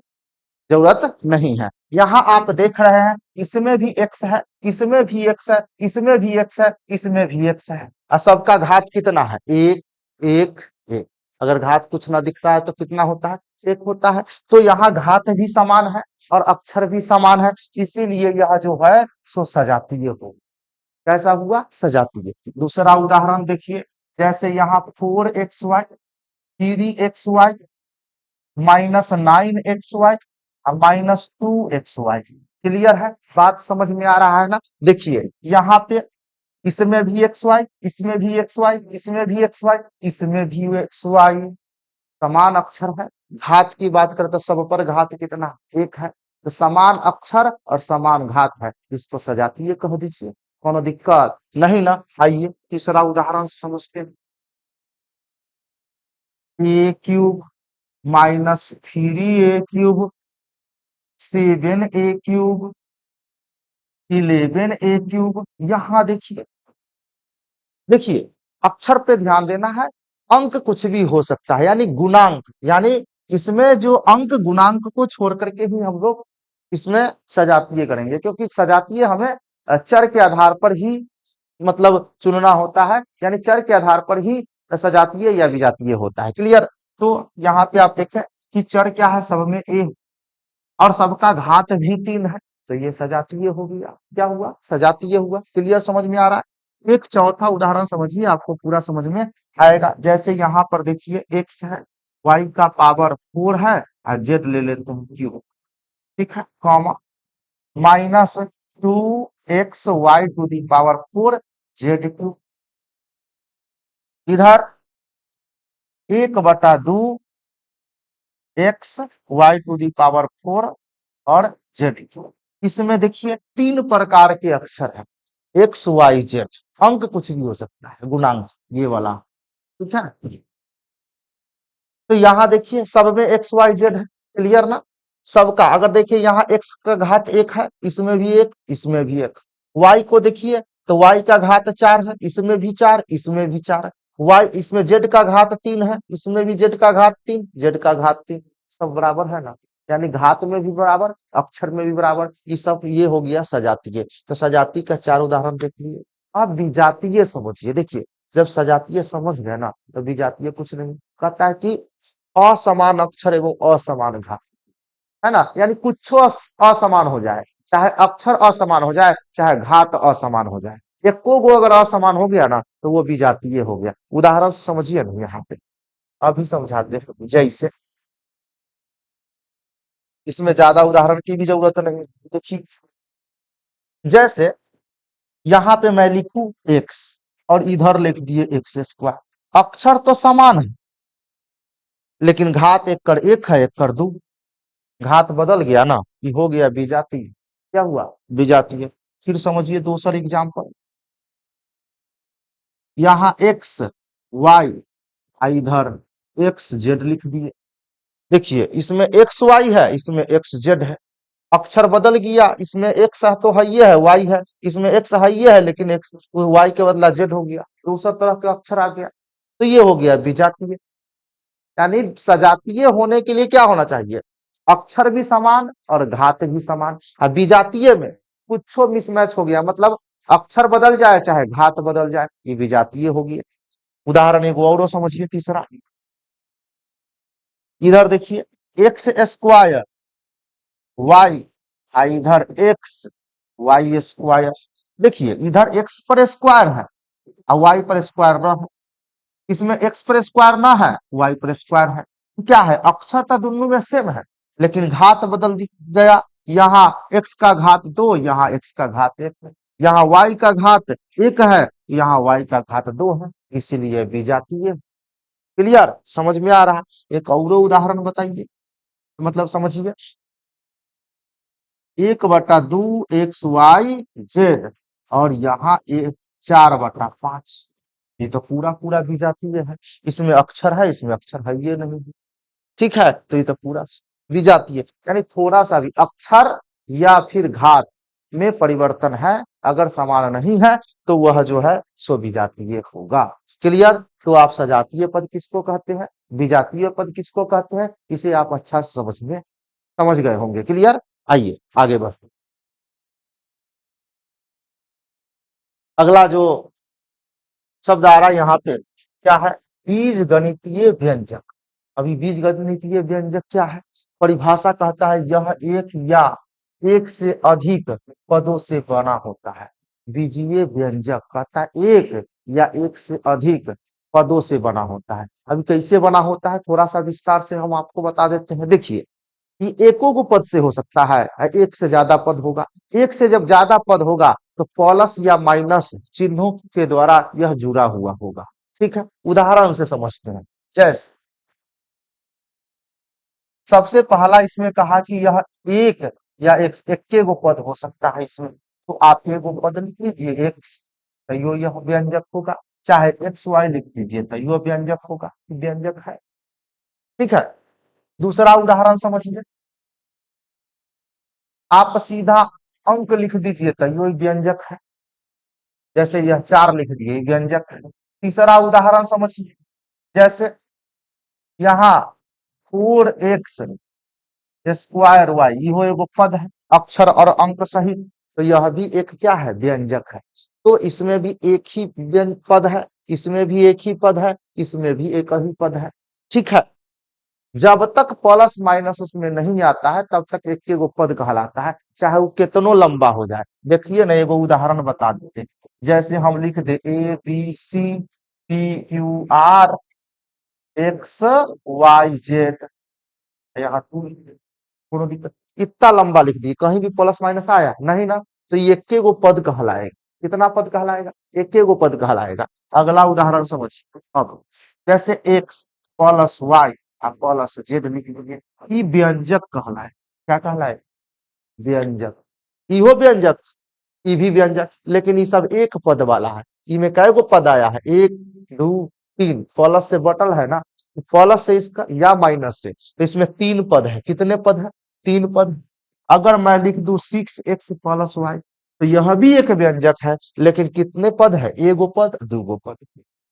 जरूरत नहीं है। यहाँ आप देख रहे हैं इसमें भी एक्स है, इसमें भी एक्स है, इसमें भी एक्स है, इसमें भी एक्स है, और सबका घात कितना है? एक, एक, एक। अगर घात कुछ ना दिख रहा है तो कितना होता है? एक होता है। तो यहाँ घात भी समान है और अक्षर भी समान है, इसीलिए यह जो है सो सजातीय हो। कैसा हुआ? सजातीय। दूसरा उदाहरण देखिए, जैसे यहाँ 4xy, 3xy, -9xy और -2xy। क्लियर है? बात समझ में आ रहा है ना? देखिए यहाँ पे इसमें भी एक्स वाई, इसमें भी एक्स वाई, इसमें भी एक्स वाई, इसमें भी एक्स वाई, समान अक्षर है। घात की बात करें तो सब पर घात कितना? एक है। तो समान अक्षर और समान घात है, इसको सजातीय कह दीजिए। कोनो दिक्कत नहीं ना? आइए तीसरा उदाहरण से समझते हैं। a³ -3a³, 7a³, 11a³। यहाँ देखिए, देखिए अक्षर पे ध्यान देना है। अंक कुछ भी हो सकता है, यानी गुणांक, यानी इसमें जो अंक गुणांक को छोड़ करके ही हम लोग इसमें सजातीय करेंगे, क्योंकि सजातीय हमें चर के आधार पर ही मतलब चुनना होता है, यानी चर के आधार पर ही सजातीय या विजातीय होता है। क्लियर? तो यहाँ पे आप देखें कि चर क्या है, सब में ए और सबका घात भी 3 है, तो ये सजातीय हो गया। क्या हुआ? सजातीय हुआ। क्लियर? समझ में आ रहा है? एक चौथा उदाहरण समझिए, आपको पूरा समझ में आएगा। जैसे यहाँ पर देखिए एक्स है, वाई का पावर 4 है और जेड ले लेते हैं क्यू। ठीक है? Comma -2xy⁴ z³। इधर 1/2 xy⁴ और z³। इसमें देखिए 3 प्रकार के अक्षर है, एक्स वाई जेड। अंक कुछ भी हो सकता है, गुणांक ये वाला। ठीक है? तो यहाँ देखिए सब में एक्स वाई जेड है। क्लियर ना? सबका अगर देखिए यहाँ एक्स का घात 1 है, इसमें भी 1, इसमें भी 1। वाई को देखिए तो वाई का घात 4 है, इसमें भी 4, इसमें भी 4। वाई इसमें जेड का घात 3 है, इसमें भी जेड का घात 3, जेड का घात 3। सब बराबर है ना? यानी घात में भी बराबर, अक्षर में भी बराबर। ये सब ये हो गया सजातीय। तो सजातीय का 4 उदाहरण देख लिए। अब विजातीय समझिए। देखिए जब सजातीय समझ गए ना, तो विजातीय कुछ नहीं, कहता है कि असमान अक्षर एवं असमान घात, है ना? यानी कुछ असमान हो जाए, चाहे अक्षर असमान हो जाए, चाहे घात असमान हो जाए, एको गो अगर असमान हो गया ना तो वो विजातीय हो गया। उदाहरण से समझिए ना यहाँ पे, अभी समझाते हैं। जैसे इसमें ज्यादा उदाहरण की भी जरूरत नहीं है। देखिए जैसे यहाँ पे मैं लिखूं एक्स और इधर लिख दिए x²। अक्षर तो समान है, लेकिन घात एक कर 1 है, 1 कर 2। घात बदल गया ना, ये हो गया विजातीय। क्या हुआ? विजातीय। फिर समझिए दूसरा एग्जाम्पल, यहाँ एक्स वाई, इधर एक्स जेड लिख दिए। देखिए इसमें एक्स वाई है, इसमें एक्स जेड है। अक्षर बदल गया, इसमें एक्स है तो है ये है, वाई है, इसमें एक्स है ये है, लेकिन एक्स वाई के बदला जेड हो गया, दूसरा तरह का अक्षर आ गया। तो ये हो गया विजातीय। यानी सजातीय होने के लिए क्या होना चाहिए? अक्षर भी समान और घात भी समान। अब विजातीय में कुछ मिसमैच हो गया, मतलब अक्षर बदल जाए चाहे घात बदल जाए, ये विजातीय होगी। उदाहरण एक और समझिए तीसरा। इधर देखिए x² y, इधर x y²। देखिए इधर x पर स्क्वायर है और y पर स्क्वायर न है, इसमें x पर स्क्वायर ना है, y पर स्क्वायर है। क्या है? अक्षर तो दोनों में सेम है, लेकिन घात बदल गया। यहाँ x का घात 2, यहाँ x का घात 1 है। यहाँ y का घात 1 है, यहाँ y का घात 2 है, इसीलिए विजातीय। क्लियर? समझ में आ रहा है? एक और उदाहरण बताइए, मतलब समझिए। 1/2 xy/z और यहाँ 4/5। ये तो पूरा पूरा विजातीय है। इसमें अक्षर है, इसमें अक्षर है ये नहीं। ठीक है? तो ये तो पूरा विजातीय, यानी थोड़ा सा भी अक्षर या फिर घात में परिवर्तन है, अगर समान नहीं है तो वह जो है सो विजातीय होगा। क्लियर? तो आप सजातीय पद किसको कहते हैं, विजातीय पद किसको कहते हैं, इसे आप अच्छा से समझ में समझ गए होंगे। क्लियर? आइए आगे बढ़ते। अगला जो शब्द आ रहा है यहाँ पे क्या है? बीज गणितीय व्यंजक। अभी बीज गणितीय व्यंजक क्या है? परिभाषा कहता है यह एक या एक से अधिक पदों से बना होता है। बीजीय व्यंजक कहता है एक या एक से अधिक पदों से बना होता है। अभी कैसे बना होता है थोड़ा सा विस्तार से हम आपको बता देते हैं। देखिए ये एको को पद से हो सकता है, एक से ज्यादा पद होगा। एक से जब ज्यादा पद होगा तो प्लस या माइनस चिन्हों के द्वारा यह जुड़ा हुआ होगा। ठीक है, उदाहरण से समझते हैं। जैसे सबसे पहला इसमें कहा कि यह एक या एक एक्के गो पद हो सकता है इसमें, तो आप एगो पद लिख लीजिए एक्स, तो यह व्यंजक होगा। चाहे एक्स वाई लिख दीजिए तो यह व्यंजक होगा, व्यंजक है। ठीक है, दूसरा उदाहरण समझिए। आप सीधा अंक लिख दीजिए तो यह व्यंजक है। जैसे यह चार लिख दिए, व्यंजक है। तीसरा उदाहरण समझिए। जैसे यहाँ 4x स्क्वायर वाई, यो एगो पद है अक्षर और अंक सहित, तो यह भी एक क्या है? व्यंजक है। तो इसमें भी एक ही पद है, इसमें भी एक ही पद है, इसमें भी एक ही पद है। ठीक है, जब तक प्लस माइनस उसमें नहीं आता है तब तक एक एगो पद कहलाता है, चाहे वो कितनो लंबा हो जाए। देखिए ना, एगो उदाहरण बता देते हैं। जैसे हम लिख दे A B C P Q R X Y Z, यहाँ टू लिख दे, कोनो दिक्कत? इतना लंबा लिख दिए, कहीं भी प्लस माइनस आया नहीं ना, तो ये एक गो पद कहलाएगा। कितना पद कहलाएगा? एक गो पद कहलाएगा। अगला उदाहरण समझिए। अब जैसे X plus Y plus Z लिख दीजिए, ई व्यंजक कहलाए। क्या कहलाए? व्यंजक। इहो व्यंजक, ई भी व्यंजक, लेकिन ये सब एक पद वाला है। इमें कै गो पद आया है? एक, दो, तीन। प्लस से बटल है ना, प्लस से इसका या माइनस से, तो इसमें तीन पद है। कितने पद है? तीन पद। अगर मैं लिख दूं 6x प्लस वाई, तो यह भी एक व्यंजक है, लेकिन कितने पद है? एगो पद, दूगो पद।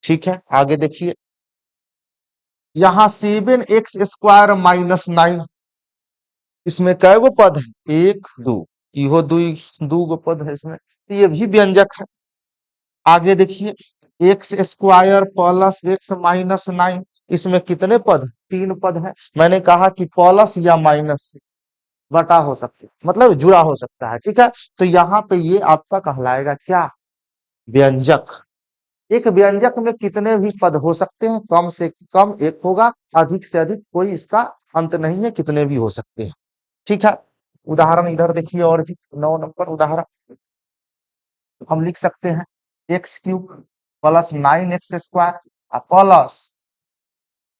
ठीक है, आगे देखिए। यहाँ 7x² माइनस 9, इसमें कै गो पद है? एक, दो। इहो दू गो पद है इसमें, तो ये भी व्यंजक है। आगे देखिए, x² प्लस x माइनस 9, इसमें कितने पद? तीन पद है। मैंने कहा कि प्लस या माइनस से बटा हो सकते, मतलब जुड़ा हो सकता है। ठीक है, तो यहाँ पे ये आपका कहलाएगा क्या? व्यंजक। एक व्यंजक में कितने भी पद हो सकते हैं? कम से कम एक होगा, अधिक से अधिक कोई इसका अंत नहीं है, कितने भी हो सकते हैं। ठीक है, उदाहरण इधर देखिए, और भी 9 नंबर उदाहरण हम लिख सकते हैं। x³ plus 9x² plus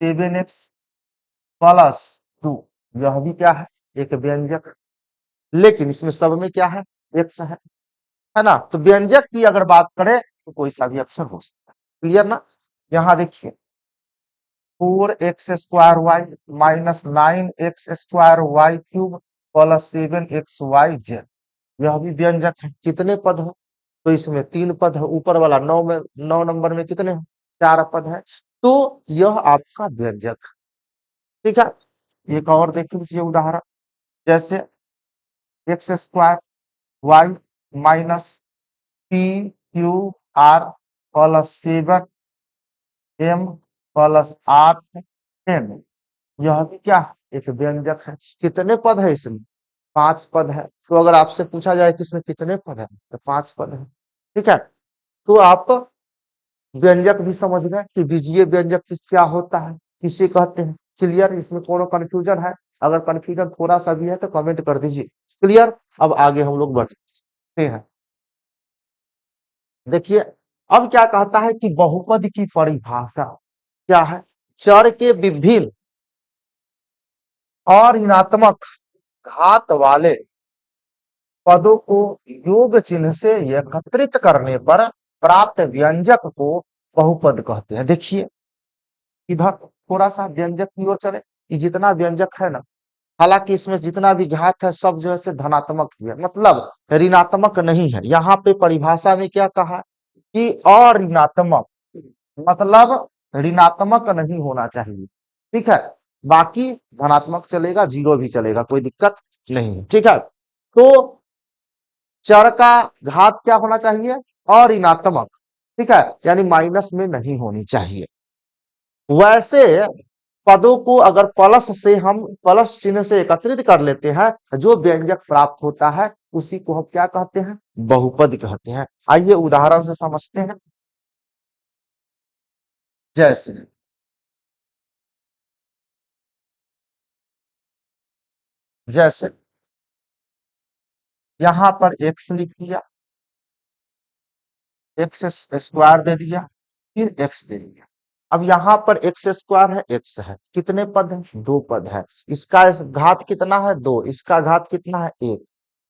7x plus 2, यह भी क्या है? एक व्यंजक। लेकिन इसमें सब में क्या है? एक्स है ना। तो व्यंजक की अगर बात करें तो कोई सा भी अक्षर हो सकता है। क्लियर ना? यहाँ देखिए 4x² वाई माइनस 9x² वाई³ प्लस 7xy जेड, यह भी व्यंजक है। कितने पद है? तो इसमें तीन पद है। ऊपर वाला 9 नंबर में कितने हैं? चार पद है। तो यह आपका व्यंजक है। ठीक है, एक और देख लीजिए उदाहरण। जैसे x² Y minus pq plus 7m plus 8n, यह भी क्या है? एक व्यंजक है। कितने पद है इसमें? पांच पद है। तो अगर आपसे पूछा जाए कि इसमें कितने पद है, तो पांच पद है। ठीक है, तो आप व्यंजक भी समझ गए कि बीजीय व्यंजक क्या होता है, किसे कहते हैं। क्लियर? इसमें कोनो कंफ्यूजन है? अगर कंफ्यूजन थोड़ा सा भी है तो कमेंट कर दीजिए। क्लियर? अब आगे हम लोग बढ़ते हैं। देखिए, अब क्या कहता है कि बहुपद की परिभाषा क्या है? चर के विभिन्न और ऋणात्मक घात वाले पदों को योग चिन्ह से एकत्रित करने पर प्राप्त व्यंजक को बहुपद कहते हैं। देखिए इधर थोड़ा सा व्यंजक की ओर चले। ये जितना व्यंजक है ना, हालांकि इसमें जितना भी घात है सब जो है से धनात्मक ही है, मतलब ऋणात्मक नहीं है। यहाँ पे परिभाषा में क्या कहा कि अऋणात्मक, मतलब ऋणात्मक नहीं होना चाहिए। ठीक है, बाकी धनात्मक चलेगा, जीरो भी चलेगा, कोई दिक्कत नहीं। ठीक है, तो चर का घात क्या होना चाहिए? अऋणात्मक। ठीक है, यानी माइनस में नहीं होनी चाहिए। वैसे पदों को अगर प्लस से हम प्लस चिन्ह से एकत्रित कर लेते हैं, जो व्यंजक प्राप्त होता है उसी को हम क्या कहते हैं? बहुपद कहते हैं। आइए उदाहरण से समझते हैं। जैसे जैसे यहां पर एक्स लिख दिया, एक्स स्क्वायर दे दिया, फिर एक्स दे दिया। अब यहाँ पर एक्स स्क्वायर है, एक्स है, कितने पद है? दो पद है। इसका घात कितना है? दो। इसका घात कितना है? एक।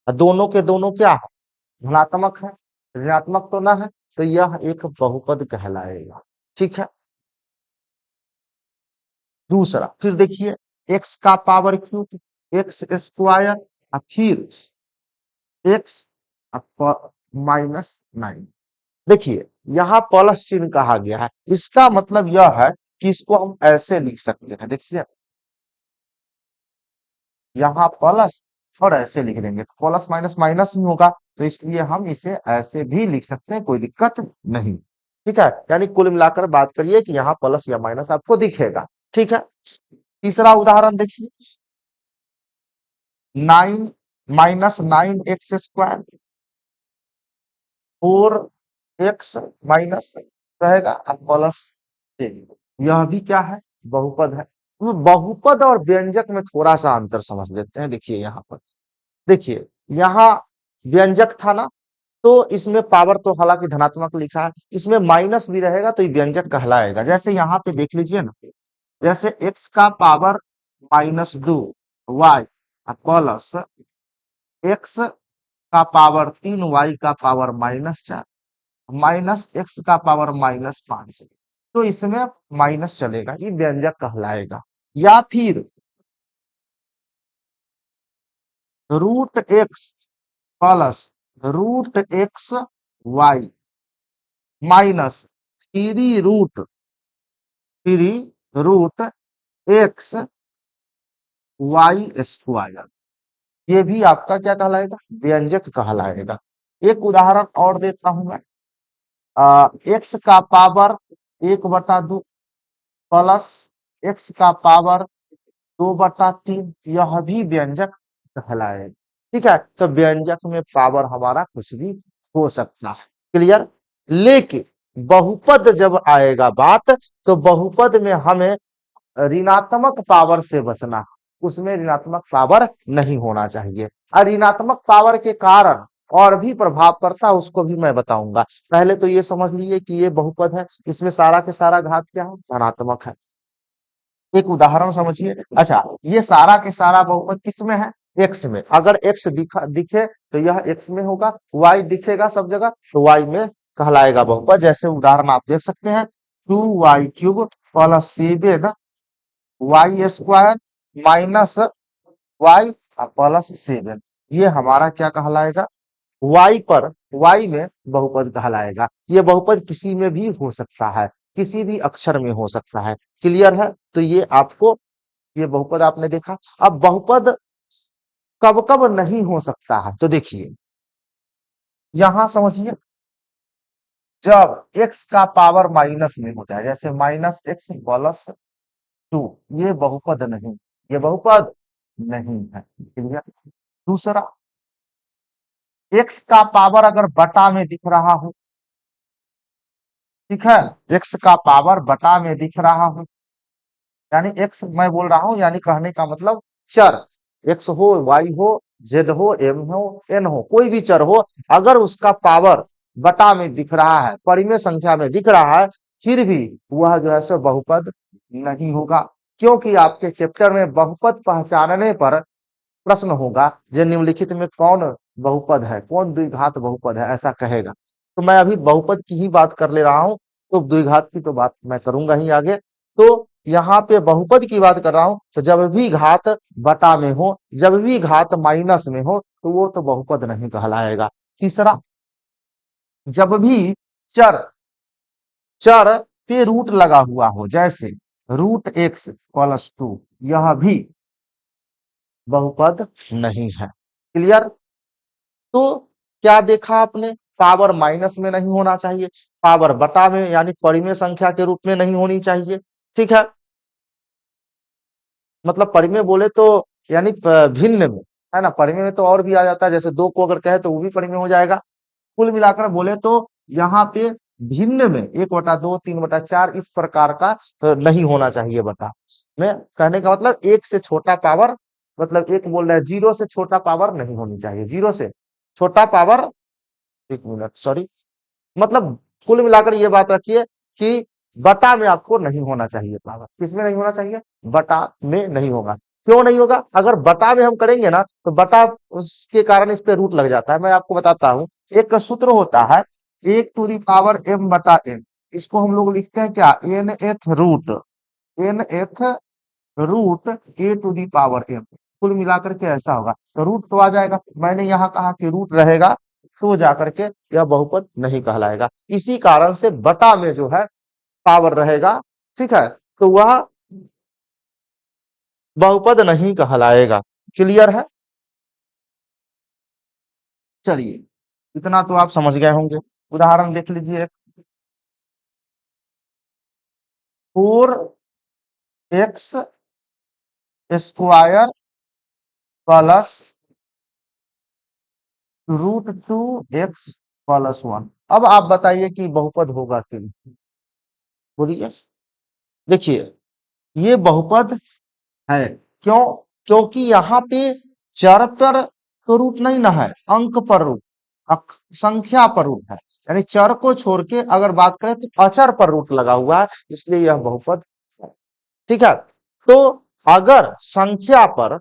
और दोनों के दोनों क्या है? धनात्मक है, ऋणात्मक तो ना है, तो यह एक बहुपद कहलाएगा। ठीक है, दूसरा फिर देखिए, एक्स का पावर क्यूब, एक्स स्क्वायर, और फिर एक्स -9। देखिए, यहाँ प्लस चिन्ह कहा गया है, इसका मतलब यह है कि इसको हम ऐसे लिख सकते हैं। देखिए, यहाँ प्लस और ऐसे लिख देंगे, तो प्लस माइनस माइनस ही होगा, तो इसलिए हम इसे ऐसे भी लिख सकते हैं, कोई दिक्कत नहीं। ठीक है, यानी कुल मिलाकर बात करिए कि यहाँ प्लस या माइनस आपको दिखेगा। ठीक है, तीसरा उदाहरण देखिए, 9 -9 एक्स स्क्वायर, 4 एक्स माइनस रहेगा, अब प्लस 3। यह भी क्या है? बहुपद है। तो बहुपद और व्यंजक में थोड़ा सा अंतर समझ लेते हैं। देखिए यहाँ पर, देखिए यहाँ व्यंजक था ना, तो इसमें पावर तो हालांकि धनात्मक लिखा है, इसमें माइनस भी रहेगा तो ये व्यंजक कहलाएगा। जैसे यहाँ पे देख लीजिए ना, जैसे एक्स का पावर -2 वाई प्लस एक्स का पावर 3 वाई का पावर -4 माइनस एक्स का पावर -5, तो इसमें माइनस चलेगा, ये व्यंजक कहलाएगा। या फिर √x plus √xy -3√x y², ये भी आपका क्या कहलाएगा? व्यंजक कहलाएगा। एक उदाहरण और देता हूं मैं, एक्स का पावर 1/2 प्लस एक्स का पावर 2/3, यह भी व्यंजक कहलाएगा। ठीक है, तो व्यंजक में पावर हमारा कुछ भी हो सकता है। क्लियर? लेकिन बहुपद जब आएगा बात, तो बहुपद में हमें ऋणात्मक पावर से बचना, उसमें ऋणात्मक पावर नहीं होना चाहिए। और ऋणात्मक पावर के कारण और भी प्रभाव पड़ता है, उसको भी मैं बताऊंगा। पहले तो ये समझ लीजिए कि ये बहुपद है, इसमें सारा के सारा घात क्या है? धनात्मक है। एक उदाहरण समझिए। अच्छा, ये सारा के सारा बहुपद किस में है? एक्स में। अगर एक्स दिखे तो यह एक्स में होगा, वाई दिखेगा सब जगह तो वाई में कहलाएगा बहुपद। जैसे उदाहरण आप देख सकते हैं, 2y³ plus 7 y² minus y plus 7, ये हमारा क्या कहलाएगा? y पर y में बहुपद कहलाएगा। ये बहुपद किसी में भी हो सकता है, किसी भी अक्षर में हो सकता है। क्लियर है? तो ये आपको, ये बहुपद आपने देखा। अब बहुपद कब कब नहीं हो सकता है, तो देखिए यहां समझिए, जब x का पावर माइनस में होता है, जैसे -x+2, ये बहुपद नहीं, ये बहुपद नहीं है। क्लियर? दूसरा, x का पावर अगर बटा में दिख रहा हो, ठीक है, x का पावर बटा में दिख रहा हो, यानी x मैं बोल रहा हूं, यानी कहने का मतलब चर, x हो, y हो, z हो, m हो, n हो, कोई भी चर हो, अगर उसका पावर बटा में दिख रहा है, परिमेय संख्या में दिख रहा है, फिर भी वह जो है सो बहुपद नहीं होगा। क्योंकि आपके चैप्टर में बहुपद पहचानने पर प्रश्न होगा, जो निम्नलिखित में कौन बहुपद है, कौन द्विघात बहुपद है, ऐसा कहेगा। तो मैं अभी बहुपद की ही बात कर ले रहा हूं, तो द्विघात की तो बात मैं करूंगा ही आगे। तो यहाँ पे बहुपद की बात कर रहा हूं, तो जब भी घात बटा में हो, जब भी घात माइनस में हो, तो वो तो बहुपद नहीं कहलाएगा। तीसरा, जब भी चर चर पे रूट लगा हुआ हो, जैसे √x+2, यह भी बहुपद नहीं है। क्लियर? तो क्या देखा आपने? पावर माइनस में नहीं होना चाहिए, पावर बटा में यानी परिमेय संख्या के रूप में नहीं होनी चाहिए। ठीक है, मतलब परिमेय बोले तो यानी भिन्न में, है ना? परिमेय में तो और भी आ जाता है, जैसे दो को अगर कहे तो वो भी परिमेय हो जाएगा। कुल मिलाकर बोले तो यहाँ पे भिन्न में 1/2 3/4 इस प्रकार का नहीं होना चाहिए बटा में। कहने का मतलब एक से छोटा पावर, मतलब एक बोल रहा है जीरो से छोटा पावर नहीं होनी चाहिए, जीरो से छोटा पावर, एक मिनट सॉरी, मतलब कुल मिलाकर ये बात रखिए कि बटा में आपको नहीं होना चाहिए पावर। किसमें नहीं होना चाहिए? बटा में नहीं होगा। क्यों नहीं होगा? अगर बटा में हम करेंगे ना तो बटा उसके कारण इस पे रूट लग जाता है। मैं आपको बताता हूँ, एक सूत्र होता है 1 टू दी पावर m/n। इसको हम लोग लिखते हैं क्या? n root a to the power m। कुल मिलाकर के ऐसा होगा, तो रूट तो आ जाएगा। मैंने यहाँ कहा कि रूट रहेगा तो जाकर के यह बहुपद नहीं कहलाएगा। इसी कारण से बटा में जो है पावर रहेगा, ठीक है, तो वह बहुपद नहीं कहलाएगा। क्लियर है? चलिए, इतना तो आप समझ गए होंगे। उदाहरण देख लीजिए, 4x² प्लस √2x+1। अब आप बताइए कि बहुपद होगा कि नहीं? बोलिए। देखिए, ये बहुपद है। क्यों? क्योंकि यहाँ पे चर पर तो रूट नहीं ना है, अंक पर रूट, संख्या पर रूट है। यानी चर को छोड़ के अगर बात करें तो अचर पर रूट लगा हुआ है, इसलिए यह बहुपद है। ठीक है, तो अगर संख्या पर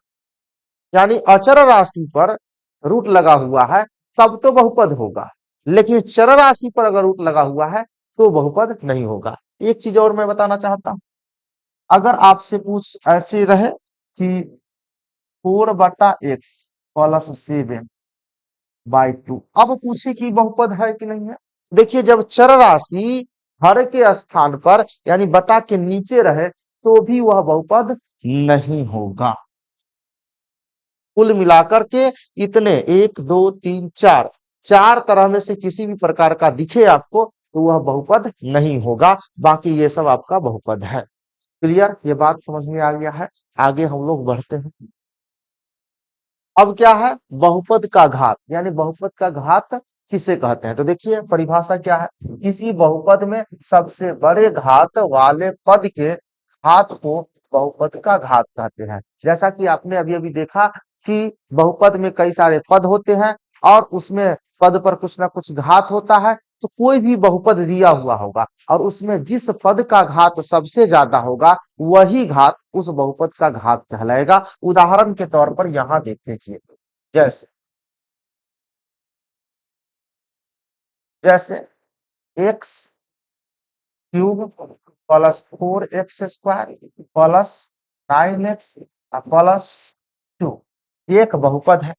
यानी अचर राशि पर रूट लगा हुआ है तब तो बहुपद होगा, लेकिन चर राशि पर अगर रूट लगा हुआ है तो बहुपद नहीं होगा। एक चीज और मैं बताना चाहता हूं, अगर आपसे पूछ ऐसे रहे कि 4/x+7/2, अब पूछे कि बहुपद है कि नहीं है। देखिए, जब चर राशि हर के स्थान पर यानी बटा के नीचे रहे तो भी वह बहुपद नहीं होगा। कुल मिलाकर के इतने 1 2 3 4, चार तरह में से किसी भी प्रकार का दिखे आपको तो वह बहुपद नहीं होगा, बाकी ये सब आपका बहुपद है। क्लियर? ये बात समझ में आ गया है? आगे हम लोग बढ़ते हैं। अब क्या है? बहुपद का घात, यानी बहुपद का घात किसे कहते हैं? तो देखिए परिभाषा क्या है, किसी बहुपद में सबसे बड़े घात वाले पद के घात को बहुपद का घात कहते हैं। जैसा कि आपने अभी अभी देखा कि बहुपद में कई सारे पद होते हैं और उसमें पद पर कुछ ना कुछ घात होता है, तो कोई भी बहुपद दिया हुआ होगा और उसमें जिस पद का घात सबसे ज्यादा होगा वही घात उस बहुपद का घात कहलाएगा। उदाहरण के तौर पर यहाँ देख लीजिए, जैसे जैसे x³ +4x² +9x +2 एक बहुपद है।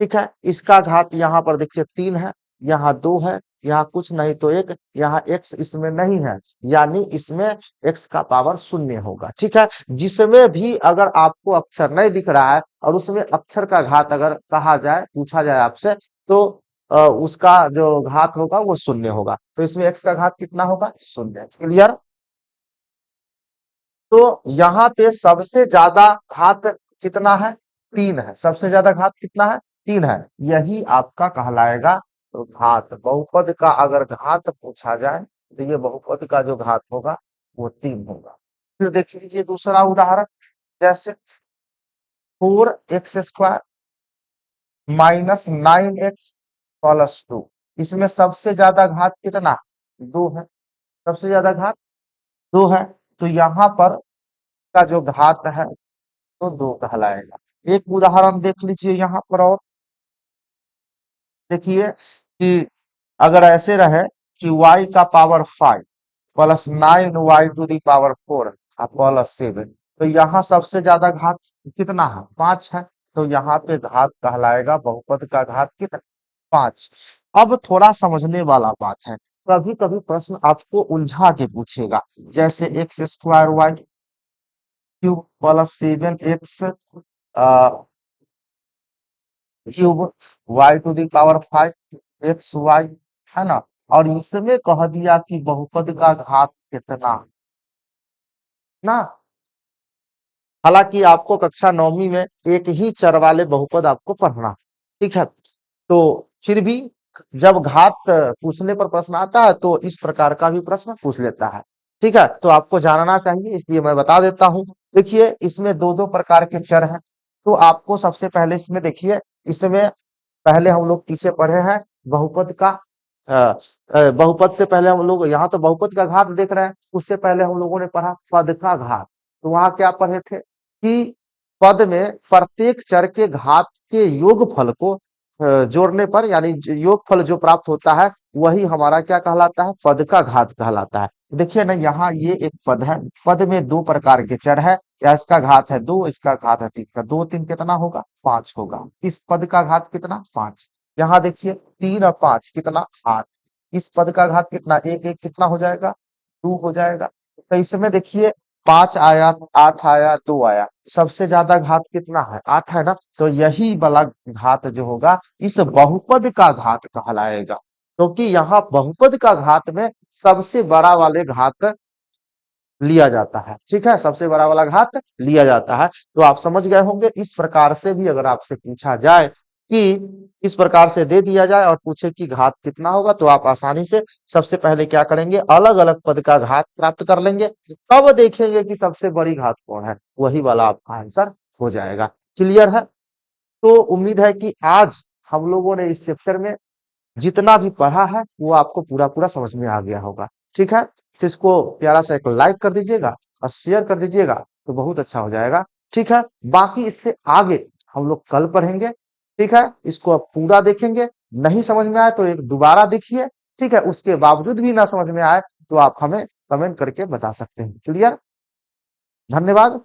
ठीक है, इसका घात यहाँ पर देखिए 3 है, यहाँ 2 है, यहाँ कुछ नहीं तो 1, यहाँ x इसमें नहीं है, यानी इसमें x का पावर 0 होगा। ठीक है, जिसमें भी अगर आपको अक्षर नहीं दिख रहा है और उसमें अक्षर का घात अगर कहा जाए, पूछा जाए आपसे, तो उसका जो घात होगा वो 0 होगा। तो इसमें x का घात कितना होगा? 0। क्लियर? तो यहाँ पे सबसे ज्यादा घात कितना है? 3 है। सबसे ज्यादा घात कितना है? 3 है। यही आपका कहलाएगा घात। बहुपद का अगर घात पूछा जाए तो ये बहुपद का जो घात होगा वो 3 होगा। फिर देख लीजिए दूसरा उदाहरण, जैसे 4x² -9x+2। इसमें सबसे ज्यादा घात कितना? 2 है। सबसे ज्यादा घात 2 है, तो यहाँ पर का जो घात है तो 2 कहलाएगा। एक उदाहरण देख लीजिए यहाँ पर, और देखिए कि अगर ऐसे रहे कि y का पावर 5 +9y⁴ +7, तो यहाँ सबसे ज्यादा घात कितना है? 5 है, तो यहाँ पे घात कहलाएगा बहुपद का घात कितना? 5। अब थोड़ा समझने वाला बात है, कभी कभी प्रश्न आपको उलझा के पूछेगा, जैसे x² y cube plus 7x cube Y to the power 5 xy, है ना। और इसमें कह दिया कि बहुपद का घात कितना, ना। हालांकि आपको कक्षा 9वीं में एक ही चर वाले बहुपद आपको पढ़ना, ठीक है। तो फिर भी जब घात पूछने पर प्रश्न आता है तो इस प्रकार का भी प्रश्न पूछ लेता है, ठीक है। तो आपको जानना चाहिए, इसलिए मैं बता देता हूँ। देखिए इसमें दो दो प्रकार के चर हैं। तो आपको सबसे पहले इसमें देखिए, इसमें पहले हम लोग पीछे पढ़े हैं बहुपद का अ, बहुपद से पहले हम लोग यहाँ तो बहुपद का घात देख रहे हैं, उससे पहले हम लोगों ने पढ़ा पद का घात। तो वहां क्या पढ़े थे कि पद में प्रत्येक चर के घात के योगफल को जोड़ने पर, यानी योगफल जो प्राप्त होता है वही हमारा क्या कहलाता है, पद का घात कहलाता है। देखिए ना, यहाँ ये एक पद है, पद में दो प्रकार के चर है, या इसका घात है 2, इसका घात है 3 का, 2 3 कितना होगा, 5 होगा। इस पद का घात कितना, 5। यहाँ देखिए 3 और 5 कितना, 8। इस पद का घात कितना, 1 1 कितना हो जाएगा, 2 हो जाएगा। तो इसमें देखिए 5 आया, 8 आया, 2 आया, सबसे ज्यादा घात कितना है, 8 है ना। तो यही वाला घात जो होगा इस बहुपद का घात कहलाएगा, क्योंकि यहाँ बहुपद का घात में सबसे बड़ा वाले घात लिया जाता है, ठीक है, सबसे बड़ा वाला घात लिया जाता है। तो आप समझ गए होंगे। इस प्रकार से भी अगर आपसे पूछा जाए कि इस प्रकार से दे दिया जाए और पूछे कि घात कितना होगा, तो आप आसानी से सबसे पहले क्या करेंगे, अलग अलग पद का घात प्राप्त कर लेंगे, तब देखेंगे कि सबसे बड़ी घात कौन है, वही वाला आपका आंसर हो जाएगा। क्लियर है। तो उम्मीद है कि आज हम लोगों ने इस चैप्टर में जितना भी पढ़ा है वो आपको पूरा पूरा समझ में आ गया होगा, ठीक है। तो इसको प्यारा सा एक लाइक कर दीजिएगा और शेयर कर दीजिएगा, तो बहुत अच्छा हो जाएगा, ठीक है। बाकी इससे आगे हम लोग कल पढ़ेंगे, ठीक है। इसको अब पूरा देखेंगे, नहीं समझ में आए तो एक दोबारा देखिए, ठीक है। उसके बावजूद भी ना समझ में आए तो आप हमें कमेंट करके बता सकते हैं। क्लियर। धन्यवाद।